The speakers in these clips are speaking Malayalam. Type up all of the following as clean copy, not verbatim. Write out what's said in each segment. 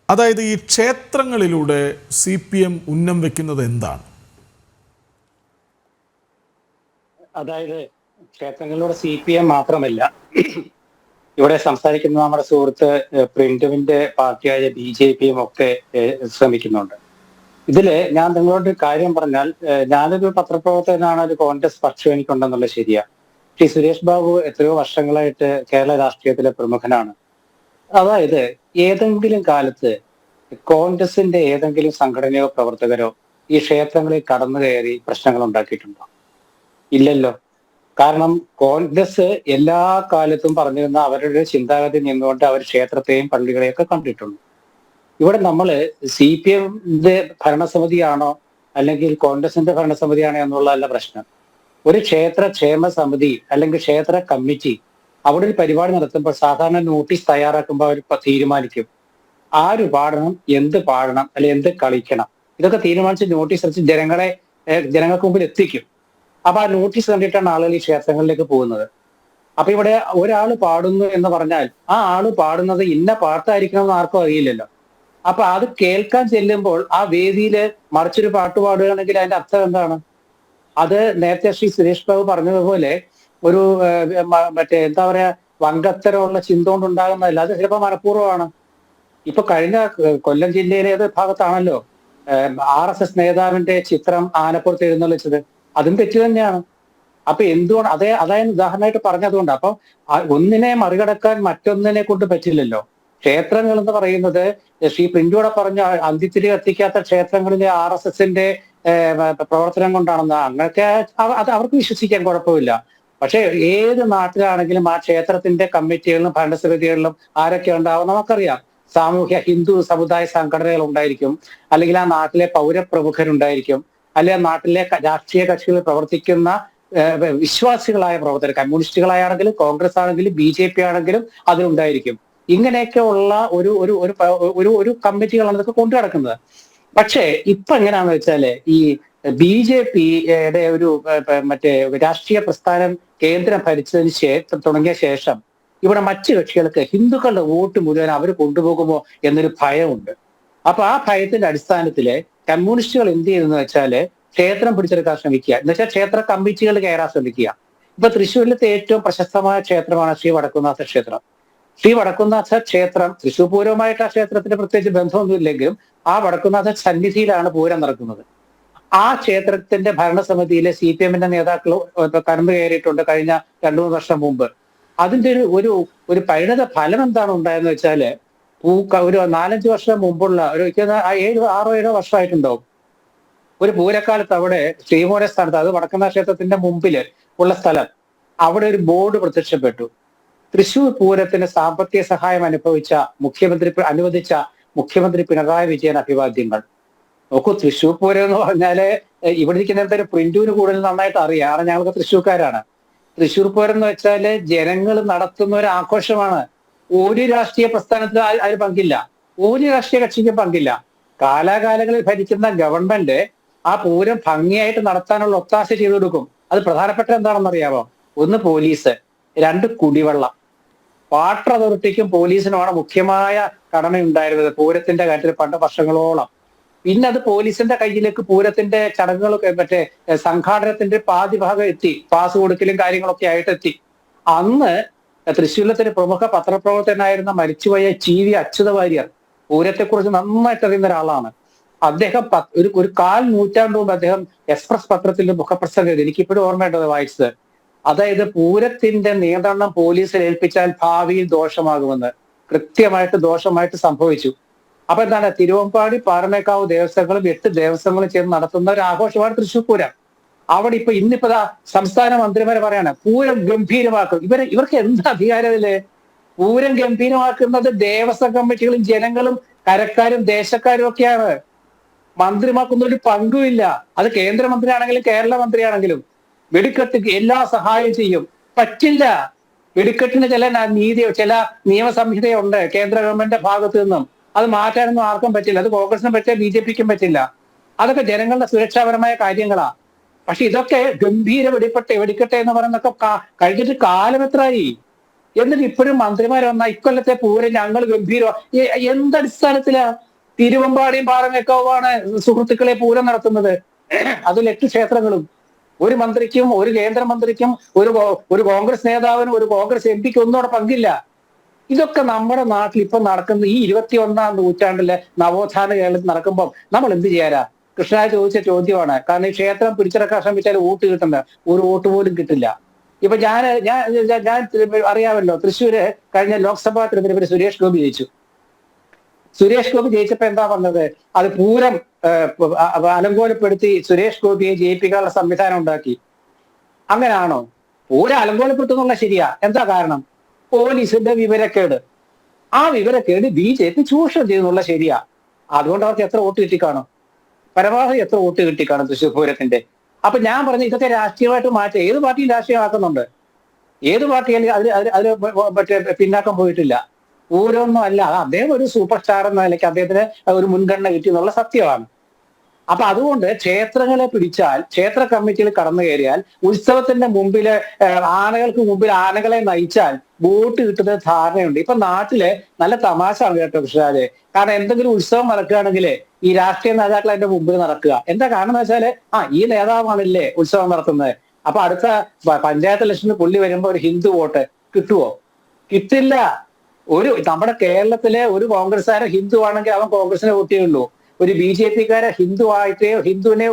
അതായത് ഈ ക്ഷേത്രങ്ങളിലൂടെ CPM ഉന്നം വെക്കുന്നത് എന്താണ്? അതായത് ക്ഷേത്രങ്ങളിലൂടെ CPM മാത്രമല്ല, ഇവിടെ സംസാരിക്കുന്ന നമ്മുടെ സുഹൃത്ത് പ്രിന്റുവിന്റെ പാർട്ടിയായ BJPയും ഒക്കെ ശ്രമിക്കുന്നുണ്ട്. ഇതില് ഞാൻ നിങ്ങളോട് കാര്യം പറഞ്ഞാൽ, ഞാനൊരു പത്രപ്രവർത്തകനാണ്, ഒരു കോൺഗ്രസ് പക്ഷം എനിക്കുണ്ടെന്നുള്ളത് ശരിയാ. ശ്രീ സുരേഷ് ബാബു എത്രയോ വർഷങ്ങളായിട്ട് കേരള രാഷ്ട്രീയത്തിലെ പ്രമുഖനാണ്. അതായത് ഏതെങ്കിലും കാലത്ത് കോൺഗ്രസിന്റെ ഏതെങ്കിലും സംഘടനയോ പ്രവർത്തകരോ ഈ ക്ഷേത്രങ്ങളിൽ കടന്നു കയറി പ്രശ്നങ്ങൾ ഉണ്ടാക്കിയിട്ടുണ്ടോ? ഇല്ലല്ലോ. കാരണം കോൺഗ്രസ് എല്ലാ കാലത്തും പറഞ്ഞിരുന്ന അവരുടെ ചിന്താഗതി നിന്നുകൊണ്ട് അവർ ക്ഷേത്രത്തെയും പള്ളികളെയൊക്കെ കണ്ടിട്ടുണ്ട്. ഇവിടെ നമ്മള് CPMന്റെ ഭരണസമിതിയാണോ അല്ലെങ്കിൽ കോൺഗ്രസിന്റെ ഭരണസമിതിയാണോ എന്നുള്ളതല്ല പ്രശ്നം. ഒരു ക്ഷേത്ര ക്ഷേമ സമിതി അല്ലെങ്കിൽ ക്ഷേത്ര കമ്മിറ്റി അവിടെ ഒരു പരിപാടി നടത്തുമ്പോൾ സാധാരണ നോട്ടീസ് തയ്യാറാക്കുമ്പോൾ അവർ തീരുമാനിക്കും ആര് പാടണം, എന്ത് പാടണം, അല്ലെ എന്ത് കളിക്കണം. ഇതൊക്കെ തീരുമാനിച്ച് നോട്ടീസ് അടിച്ച് ജനങ്ങൾക്ക് മുമ്പിൽ എത്തിക്കും. അപ്പൊ ആ നോട്ടീസ് കണ്ടിട്ടാണ് ആളുകൾ ഈ ക്ഷേത്രങ്ങളിലേക്ക് പോകുന്നത്. അപ്പൊ ഇവിടെ ഒരാൾ പാടുന്നു എന്ന് പറഞ്ഞാൽ ആ ആള് പാടുന്നത് ഇന്ന പാട്ടായിരിക്കണം എന്ന് ആർക്കും അറിയില്ലല്ലോ. അപ്പൊ അത് കേൾക്കാൻ ചെല്ലുമ്പോൾ ആ വേദിയിൽ മറിച്ചൊരു പാട്ട് പാടുകയാണെങ്കിൽ അതിന്റെ അർത്ഥം എന്താണ്? അത് നേരത്തെ ശ്രീ സുരേഷ് ബാബു പറഞ്ഞതുപോലെ ഒരു മറ്റേ എന്താ പറയാ, വങ്കത്തരമുള്ള ചിന്ത കൊണ്ടുണ്ടാകുന്നതല്ല, അത് ചിലപ്പോൾ മനഃപൂർവ്വമാണ്. ഇപ്പൊ കഴിഞ്ഞ കൊല്ലം ജില്ലയിലെ ഏത് ഭാഗത്താണല്ലോ RSS നേതാവിന്റെ ചിത്രം ആനപ്പുറത്ത് എഴുന്നള്ളിച്ചത്, അതും തെറ്റ് തന്നെയാണ്. അപ്പൊ എന്തുകൊണ്ട് അതായത് ഉദാഹരണമായിട്ട് പറഞ്ഞതുകൊണ്ട്, അപ്പൊ ഒന്നിനെ മറികടക്കാൻ മറ്റൊന്നിനെ കൊണ്ട് പറ്റില്ലല്ലോ. ക്ഷേത്രങ്ങൾ എന്ന് പറയുന്നത് ശ്രീ പ്രിന്റൂടെ പറഞ്ഞ അന്തിത്തിരി കത്തിക്കാത്ത ക്ഷേത്രങ്ങളിലെ RSSന്റെ പ്രവർത്തനം കൊണ്ടാണെന്ന് അങ്ങനത്തെ അത് അവർക്ക് വിശ്വസിക്കാൻ കുഴപ്പമില്ല. പക്ഷെ ഏത് നാട്ടിലാണെങ്കിലും ആ ക്ഷേത്രത്തിന്റെ കമ്മിറ്റികളിലും ഭരണസമിതികളിലും ആരൊക്കെ ഉണ്ടാവും നമുക്കറിയാം. സാമൂഹ്യ ഹിന്ദു സമുദായ സംഘടനകൾ ഉണ്ടായിരിക്കും, അല്ലെങ്കിൽ ആ നാട്ടിലെ പൗരപ്രമുഖരുണ്ടായിരിക്കും, അല്ലെങ്കിൽ ആ നാട്ടിലെ രാഷ്ട്രീയ കക്ഷികളിൽ പ്രവർത്തിക്കുന്ന വിശ്വാസികളായ പ്രവർത്തകർ, കമ്മ്യൂണിസ്റ്റുകളായാണെങ്കിലും കോൺഗ്രസ് ആണെങ്കിലും BJP ആണെങ്കിലും അതിലുണ്ടായിരിക്കും. ഇങ്ങനെയൊക്കെ ഉള്ള ഒരു ഒരു ഒരു ഒരു കമ്മിറ്റികളാണ് ഇതൊക്കെ കൊണ്ടു നടക്കുന്നത്. പക്ഷേ ഇപ്പൊ എങ്ങനെയാന്ന് വെച്ചാല് ഈ BJPയുടെ ഒരു മറ്റേ രാഷ്ട്രീയ പ്രസ്ഥാനം കേന്ദ്രം ഭരിച്ചതിന് ശേഷം തുടങ്ങിയ ശേഷം ഇവിടെ മറ്റു കക്ഷികൾക്ക് ഹിന്ദുക്കളുടെ വോട്ട് മുഴുവൻ അവർ കൊണ്ടുപോകുമോ എന്നൊരു ഭയമുണ്ട്. അപ്പൊ ആ ഭയത്തിന്റെ അടിസ്ഥാനത്തില് കമ്മ്യൂണിസ്റ്റുകൾ എന്ത് ചെയ്യുന്നു വെച്ചാല് ക്ഷേത്രം പിടിച്ചെടുക്കാൻ ശ്രമിക്കുക, എന്ന് വെച്ചാൽ ക്ഷേത്ര കമ്മിറ്റികൾ കയറാൻ ശ്രമിക്കുക. ഇപ്പൊ തൃശ്ശൂരിലത്തെ ഏറ്റവും പ്രശസ്തമായ ക്ഷേത്രമാണ് ശ്രീ വടക്കുംനാഥ ക്ഷേത്രം. ശ്രീ വടക്കുംനാഥ ക്ഷേത്രം തൃശ്ശൂർ പൂരവുമായിട്ട് ആ ക്ഷേത്രത്തിന് പ്രത്യേകിച്ച് ബന്ധമൊന്നുമില്ലെങ്കിലും ആ വടക്കുംനാഥ സന്നിധിയിലാണ് പൂരം നടക്കുന്നത്. ആ ക്ഷേത്രത്തിന്റെ ഭരണസമിതിയിലെ CPMന്റെ നേതാക്കൾ കടന്നു കയറിയിട്ടുണ്ട് കഴിഞ്ഞ 2-3 വർഷം മുമ്പ്. അതിന്റെ ഒരു ഒരു പരിണത ഫലം എന്താണ് ഉണ്ടായെന്ന് വെച്ചാല്, ഒരു 4-5 വർഷം മുമ്പുള്ള ഒരു 6-7 വർഷമായിട്ടുണ്ടാവും, ഒരു പൂരക്കാലത്ത് അവിടെ ശ്രീമൂല സ്ഥാനത്ത്, അത് വടക്കുംനാഥ ക്ഷേത്രത്തിന്റെ മുമ്പില് ഉള്ള സ്ഥലം, അവിടെ ഒരു ബോർഡ് പ്രത്യക്ഷപ്പെട്ടു. തൃശൂർ പൂരത്തിന് സാമ്പത്തിക സഹായം അനുവദിച്ച മുഖ്യമന്ത്രി പിണറായി വിജയൻ അഭിവാദ്യങ്ങൾ. നോക്കൂ, തൃശ്ശൂർ പൂരം എന്ന് പറഞ്ഞാല് ഇവിടെ ഇരിക്കുന്നവരുടെ പ്രിന്റൂര് കൂടുതൽ നന്നായിട്ട് അറിയാം, കാരണം ഞങ്ങൾക്ക് തൃശ്ശൂർക്കാരാണ്. തൃശ്ശൂർ പൂരം എന്ന് വെച്ചാല് ജനങ്ങൾ നടത്തുന്ന ഒരു ആഘോഷമാണ്. ഒരു രാഷ്ട്രീയ പ്രസ്ഥാനത്തിന് അതിന് പങ്കില്ല, ഒരു രാഷ്ട്രീയ കക്ഷിക്കും പങ്കില്ല. കാലാകാലങ്ങളിൽ ഭരിക്കുന്ന ഗവൺമെന്റ് ആ പൂരം ഭംഗിയായിട്ട് നടത്താനുള്ള ഒത്താശ ചെയ്തു കൊടുക്കും. അത് പ്രധാനപ്പെട്ട എന്താണെന്ന് അറിയാമോ? ഒന്ന് പോലീസ്, 2 കുടിവെള്ളം. വാട്ടർ അതോറിറ്റിക്കും പോലീസിനുമാണ് മുഖ്യമായ കടമയുണ്ടായിരുന്നത് പൂരത്തിന്റെ കാര്യത്തിൽ പണ്ട് വർഷങ്ങളോളം. പിന്നെ അത് പോലീസിന്റെ കയ്യിലേക്ക് പൂരത്തിന്റെ ചടങ്ങുകളൊക്കെ മറ്റേ സംഘാടനത്തിന്റെ പാതി ഭാഗം എത്തി, പാസ് കൊടുക്കലും കാര്യങ്ങളൊക്കെ ആയിട്ട് എത്തി. അന്ന് തൃശ്ശൂരിലത്തെ പ്രമുഖ പത്രപ്രവർത്തകനായിരുന്ന മരിച്ചുപോയ CV അച്യുത വാര്യർ പൂരത്തെക്കുറിച്ച് നന്നായിട്ട് അറിയുന്ന ഒരാളാണ്. അദ്ദേഹം ഒരു 1/4 നൂറ്റാണ്ട് മുമ്പ് അദ്ദേഹം എക്സ്പ്രസ് പത്രത്തിന്റെ മുഖപ്രസംഗം എഴുതി, എനിക്കിപ്പോഴും ഓർമ്മയുണ്ടത് വായിച്ചത്. അതായത് പൂരത്തിന്റെ നിയന്ത്രണം പോലീസിൽ ഏൽപ്പിച്ചാൽ ഭാവിയിൽ ദോഷമാകുമെന്ന്. കൃത്യമായിട്ട് ദോഷമായിട്ട് സംഭവിച്ചു. അപ്പൊ എന്താണ്, തിരുവമ്പാടി പാറമേക്കാവ് ദേവസ്വങ്ങളും 8 ദേവസ്വങ്ങളും ചേർന്ന് നടത്തുന്ന ഒരു ആഘോഷമാണ് തൃശ്ശൂർ പൂരം. അവിടെ ഇന്നിപ്പോ സംസ്ഥാന മന്ത്രിമാരെ പറയാണ് പൂരം ഗംഭീരമാക്കും. ഇവർക്ക് എന്താ അധികാരം ഇതില്? പൂരം ഗംഭീരമാക്കുന്നത് ദേവസ്വം കമ്മിറ്റികളും ജനങ്ങളും കരക്കാരും ദേശക്കാരും ഒക്കെയാണ്. മന്ത്രിമാർക്കൊന്നും ഒരു പങ്കുമില്ല. അത് കേന്ദ്രമന്ത്രിയാണെങ്കിലും കേരള മന്ത്രിയാണെങ്കിലും. വെടിക്കെട്ട് എല്ലാ സഹായം ചെയ്യും, പറ്റില്ല. വെടിക്കെട്ടിന് ചില നിയമസംഹിതയുണ്ട് കേന്ദ്ര ഗവൺമെന്റിന്റെ ഭാഗത്തു നിന്നും. അത് മാറ്റാനൊന്നും ആർക്കും പറ്റില്ല. അത് കോൺഗ്രസിനും പറ്റില്ല, BJPക്കും പറ്റില്ല. അതൊക്കെ ജനങ്ങളുടെ സുരക്ഷാപരമായ കാര്യങ്ങളാ. പക്ഷെ ഇതൊക്കെ ഗംഭീര വെടിക്കെട്ടെ എന്ന് പറയുന്നതൊക്കെ കഴിഞ്ഞിട്ട് കാലം എത്രയായി? എന്നിട്ട് ഇപ്പോഴും മന്ത്രിമാർ വന്ന ഇക്കൊല്ലത്തെ പൂരം ഞങ്ങൾ ഗംഭീരം എന്തടിസ്ഥാനത്തിലാ തിരുവമ്പാടിയും പാറമേക്കാവുമാണ് സുഹൃത്തുക്കളെ പൂരം നടത്തുന്നത്? അതിൽ 8 ക്ഷേത്രങ്ങളും. ഒരു മന്ത്രിക്കും ഒരു കേന്ദ്രമന്ത്രിക്കും ഒരു കോൺഗ്രസ് നേതാവിനും ഒരു കോൺഗ്രസ് എം പിക്കും ഒന്നും അവിടെ പങ്കില്ല. ഇതൊക്കെ നമ്മുടെ നാട്ടിൽ ഇപ്പൊ നടക്കുന്ന ഈ 21ാം നൂറ്റാണ്ടിലെ നവോത്ഥാന കേരളത്തിൽ നടക്കുമ്പോൾ നമ്മൾ എന്ത് ചെയ്യാനാ? കൃഷ്ണനായ ചോദിച്ച ചോദ്യമാണ്. കാരണം ഈ ക്ഷേത്രം പിടിച്ചെടുക്കാൻ ശ്രമിച്ചാൽ വോട്ട് കിട്ടുന്നത് ഒരു വോട്ട് പോലും കിട്ടില്ല. ഇപ്പൊ ഞാൻ അറിയാമല്ലോ, തൃശ്ശൂര് കഴിഞ്ഞ ലോക്സഭാ തെരഞ്ഞെടുപ്പിൽ സുരേഷ് ഗോപി ജയിച്ചു. സുരേഷ് ഗോപി ജയിച്ചപ്പോ എന്താ പറഞ്ഞത്? അത് പൂരം അലങ്കോലപ്പെടുത്തി സുരേഷ് ഗോപിയെ ജയിപ്പിക്കാനുള്ള സംവിധാനം ഉണ്ടാക്കി. അങ്ങനെയാണോ? പൂരം അലങ്കോലപ്പെടുത്തുന്നുള്ള ശരിയാ. എന്താ കാരണം? പോലീസിന്റെ വിവരക്കേട്. ആ വിവരക്കേട് BJP ചൂഷണം ചെയ്യുന്നുള്ള ശരിയാ. അതുകൊണ്ട് അവർക്ക് എത്ര വോട്ട് കിട്ടിക്കാണും? പരമാവധി എത്ര വോട്ട് കിട്ടിക്കാണും തൃശ്ശൂർ പൂരത്തിന്റെ? അപ്പൊ ഞാൻ പറഞ്ഞു ഇതൊക്കെ രാഷ്ട്രീയമായിട്ട് മാറ്റം. ഏത് പാർട്ടിയും രാഷ്ട്രീയമാക്കുന്നുണ്ട്. ഏത് പാർട്ടിയാലും അതിൽ മറ്റേ പിന്നാക്കം പോയിട്ടില്ല. പൂരമൊന്നും അല്ല. അദ്ദേഹം ഒരു സൂപ്പർ സ്റ്റാർ എന്ന നിലയ്ക്ക് അദ്ദേഹത്തിന് ഒരു മുൻഗണന കിട്ടി എന്നുള്ള സത്യമാണ്. അപ്പൊ അതുകൊണ്ട് ക്ഷേത്രങ്ങളെ പിടിച്ചാൽ, ക്ഷേത്ര കമ്മിറ്റിയിൽ കടന്നു കയറിയാൽ, ഉത്സവത്തിന്റെ മുമ്പില് ആനകൾക്ക് മുമ്പിൽ ആനകളെ നയിച്ചാൽ വോട്ട് കിട്ടുന്ന ധാരണയുണ്ട്. ഇപ്പൊ നാട്ടില് നല്ല തമാശയാണ് കേട്ടോ കൃഷ്ണരാജ്. കാരണം എന്തെങ്കിലും ഉത്സവം നടക്കുകയാണെങ്കിൽ ഈ രാഷ്ട്രീയ നേതാക്കൾ അതിന്റെ മുമ്പിൽ നടക്കുക. എന്താ കാരണം എന്ന് വെച്ചാല് ഈ നേതാവാണല്ലേ ഉത്സവം നടത്തുന്നത്. അപ്പൊ അടുത്ത പഞ്ചായത്ത് ഇലക്ഷന് പുള്ളി വരുമ്പോ ഒരു ഹിന്ദു വോട്ട് കിട്ടുവോ? കിട്ടില്ല. നമ്മുടെ കേരളത്തിലെ ഒരു കോൺഗ്രസ്സുകാരൻ ഹിന്ദു ആണെങ്കിൽ അവൻ കോൺഗ്രസിനെ വോട്ട് ചെയ്യുള്ളൂ. ഒരു BJPക്കാരെ ഹിന്ദുവിനെ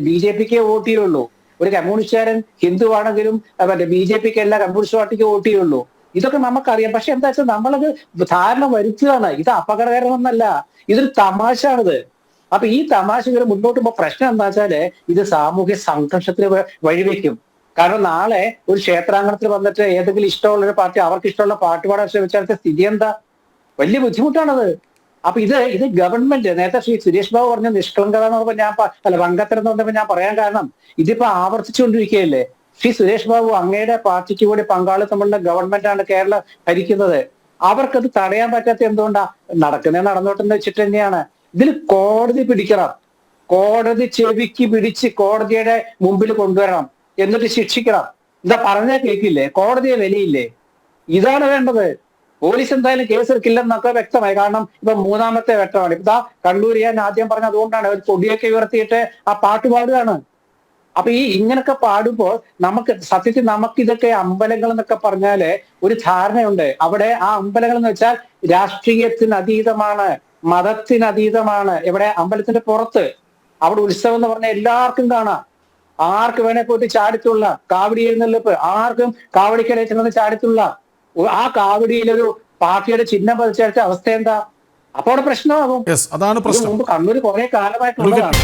BJPക്ക് വോട്ട് ചെയ്യുള്ളൂ. ഒരു കമ്മ്യൂണിസ്റ്റുകാരൻ ഹിന്ദു ആണെങ്കിലും മറ്റേ BJPക്ക് അല്ല കമ്മ്യൂണിസ്റ്റ് പാർട്ടിക്ക് വോട്ട് ചെയ്യുള്ളൂ. ഇതൊക്കെ നമുക്കറിയാം. പക്ഷെ എന്താ വെച്ചാൽ നമ്മളത് ധാരണ വരുത്തുകയാണ്. ഇത് അപകടകരമെന്നല്ല, ഇതൊരു തമാശയാണിത്. അപ്പൊ ഈ തമാശകൾ മുന്നോട്ട് പോകുമ്പോൾ പ്രശ്നം എന്താ വെച്ചാല് ഇത് സാമൂഹ്യ സംഘർഷത്തിന് വഴിവെക്കും. കാരണം നാളെ ഒരു ക്ഷേത്രാങ്കണത്തിൽ വന്നിട്ട് ഏതെങ്കിലും ഇഷ്ടമുള്ള ഒരു പാർട്ടി അവർക്ക് ഇഷ്ടമുള്ള പാട്ട് പാടാൻ ശ്രമിച്ചാൽ സ്ഥിതി എന്താ? വലിയ ബുദ്ധിമുട്ടാണത്. അപ്പൊ ഇത് ഗവൺമെന്റ്, നേരത്തെ ശ്രീ സുരേഷ് ബാബു പറഞ്ഞ നിഷ്കളങ്കത എന്ന് പറഞ്ഞപ്പോൾ വങ്കത്തരം എന്ന് പറഞ്ഞപ്പോൾ ഞാൻ പറയാൻ കാരണം ഇതിപ്പോ ആവർത്തിച്ചുകൊണ്ടിരിക്കുകയല്ലേ. ശ്രീ സുരേഷ് ബാബു, അങ്ങയുടെ പാർട്ടിക്ക് കൂടി പങ്കാളിത്തമുള്ള ഗവൺമെന്റാണ് കേരളം ഭരിക്കുന്നത്. അവർക്കത് തടയാൻ പറ്റാത്ത എന്തുകൊണ്ടാ? നടന്നോട്ടെന്ന് വെച്ചിട്ട് തന്നെയാണ്. ഇതിൽ കോടതി പിടിക്കണം. കോടതി ചെവിക്ക് പിടിച്ച് കോടതിയുടെ മുമ്പിൽ കൊണ്ടുവരണം. എന്നിട്ട് ശിക്ഷിക്കണം. എന്താ പറഞ്ഞാൽ കേൾക്കില്ലേ? കോടതിയെ വിലയില്ലേ? ഇതാണ് വേണ്ടത്. പോലീസ് എന്തായാലും കേസെടുക്കില്ലെന്നൊക്കെ വ്യക്തമായി. കാരണം ഇപ്പൊ 3ാമത്തെ വെട്ടമാണ്. ഇപ്പൊ കണ്ണൂർ ഞാൻ ആദ്യം പറഞ്ഞ അതുകൊണ്ടാണ് ഒരു കൊടിയൊക്കെ ഉയർത്തിയിട്ട് ആ പാട്ട് പാടുകയാണ്. അപ്പൊ ഇങ്ങനൊക്കെ പാടുമ്പോൾ സത്യത്തിൽ നമുക്കിതൊക്കെ അമ്പലങ്ങൾ എന്നൊക്കെ പറഞ്ഞാല് ഒരു ധാരണയുണ്ട്. അവിടെ ആ അമ്പലങ്ങൾ എന്ന് വെച്ചാൽ രാഷ്ട്രീയത്തിന് അതീതമാണ്, മതത്തിന് അതീതമാണ്. ഇവിടെ അമ്പലത്തിന്റെ പുറത്ത് അവിടെ ഉത്സവം എന്ന് പറഞ്ഞാൽ എല്ലാവർക്കും കാണാം. ആർക്ക് വേണേ പോയിട്ട് ചാടിത്തുള്ള കാവടി എഴുന്നള്ളിപ്പ്, ആർക്കും കാവടിക്കരയിൽ ചാടിത്തുള്ള. ആ കാവടിയിലൊരു പാർട്ടിയുടെ ചിഹ്നം പതിച്ചെടുത്ത അവസ്ഥ എന്താ? അപ്പൊ അവിടെ പ്രശ്നമാകും. അതാണ് പ്രശ്നം. മുമ്പ് കണ്ണൂർ കുറെ കാലമായിട്ടുള്ളതാണ്.